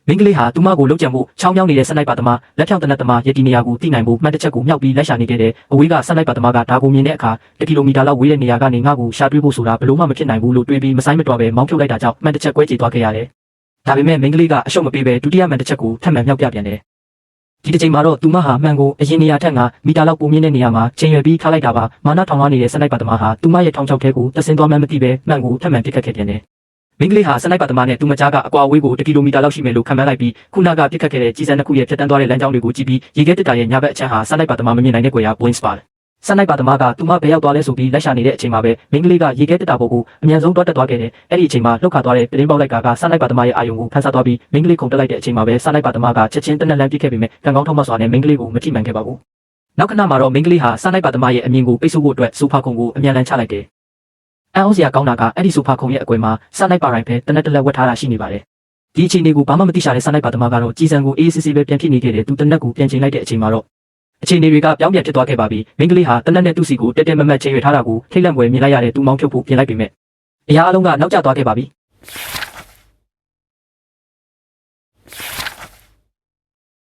မင်းကလေးဟာသူမကိုလှုပ်ကြံမှုချောင်းမြောင်းနေတဲ့စနိုက်ပါသမားလက်ဖြောင်တနတ်သမားယက်တီနေရာကိုတိနိုင်ဖို့မှတ်တစ်ချက်ကိုမြောက်ပြီးလိုက်ရှာနေခဲ့တဲ့အဝေးကစနိုက်ပါသမားကဒါကိုမြင်တဲ့အခါ1 ကီလိုမီတာလောက်ဝေးတဲ့နေရာကနေငါ့ကိုရှာတွေ့ဖို့ဆိုတာဘလို့မှမဖြစ်နိုင်ဘူးလို့တွေးပြီးမဆိုင်မတော်ပဲမောင်းဖြုတ်လိုက်တာကြောင့်မှတ်တစ်ချက်ကွဲကြေသွားခဲ့ရတယ်။ဒါပေမဲ့မင်းကလေးကအရှုံးမပေးပဲဒုတိယမှတ်တစ်ချက်ကိုထပ်မံမြောက်ပြပြန်တယ်။ဒီတစ်ချိန်မှာတော့သူမဟာမှန်ကိုအရင်နေရာထက်မီတာလောက်ပိုမြင့်တဲ့နေရာမှာချိန်ရွယ်ပြီးထားလိုက်တာပါမာနထောင်လွှားနေတဲ့စနိုက်ပါသမားဟာသူမရဲ့ထောင်ချောက်ထဲကိုတဆင်းသွားမှန်းမသိပဲမှန်ကိုထပ်မံပစ်ခတ်ခဲ့ပြန်တယ်။မင်းကလေးဟာစနိုက်ပါသမားနဲ့သူမကြားကအကွာအဝေးကို1 ကီလိုမီတာလောက်ရှိမယ်လို့ခန့်မှန်းလိုက်ပြီးခုနကပစ်ခတ်ခဲ့တဲ့ကြီးစံတစ်ခုရဲ့ဖြတ်တန်းသွားတဲ့လမ်းကြောင်းတွေကိုကြည့်ပြီးရေခဲတစ်တာရဲ့ညာဘက်အချမ်းဟာစနိုက်ပါသမားမမြင်နိုင်တဲ့ကွယ်ရာ blind spot စနိုက်ပါသမားကသူမဘယ်ရောက်သွားလဲဆိုပြီးလိုက်ရှာနေတဲ့အချိန်မှာပဲမင်းကလေးကရေခဲတစ်တာပေါ်ကိုအမြန်ဆုံးတွားတက်သွားခဲ့တယ်။အဲ့ဒီအချိန်မှာလှုပ်ခါသွားတဲ့ပြတင်းပေါက်လိုက်ကစနိုက်ပါသမားရဲ့အာယုံကိုဖန်ဆာသွားပြီးမင်းကလေးခုန်တက်လိုက်တဲ့အချိန်မှာပဲစနိုက်ပါသမားကချက်ချင်းတနက်လန်းပစ်ခဲ့ပေမဲ့ကံကောင်းထောက်မှစွာနဲ့မင်းကလေးကိုမထိမှန်ခဲ့ပါဘူး။နောက်ခဏမှာတော့မင်းကလေးဟာစနိုက်ပါသမားရဲ့အမြင်ကိုပိတ်ဆို့ဖို့အတွက်ဆိုဖာခုံကိုအမြန်လန်းချလိုက်တယ်။အော်စရာကောင်းတာကအဲ့ဒီဆိုဖာခုံရဲ့အကွယ်မှာစနိုက်ပါရိုင်ဖဲတနက်တလက်ဝတ်ထားတာရှိနေပါတယ်။ဒီအချိန်လေးကိုဘာမှမသိရှာတဲ့စနိုက်ပါသမားကတော့ကြီးစံကိုအေးစစ်စစ်ပဲပြန်ဖြစ်နေခဲ့တယ်သူတနက်ကိုပြန်ချိန်လိုက်တဲ့အချိန်မှာတော့အခြေအနေတွေကပြောင်းပြန်ဖြစ်သွားခဲ့ပါပြီ။မင်းကလေးဟာတနက်နဲ့သူ့စီကိုတက်တက်မမတ်ချိန်ရွေထားတာကိုထိတ်လန့်ပွဲမြင်လိုက်ရတဲ့သူမောင်းဖြုတ်ဖို့ပြင်လိုက်ပေမဲ့အရာအလုံးကနောက်ကျသွားခဲ့ပါပြီ။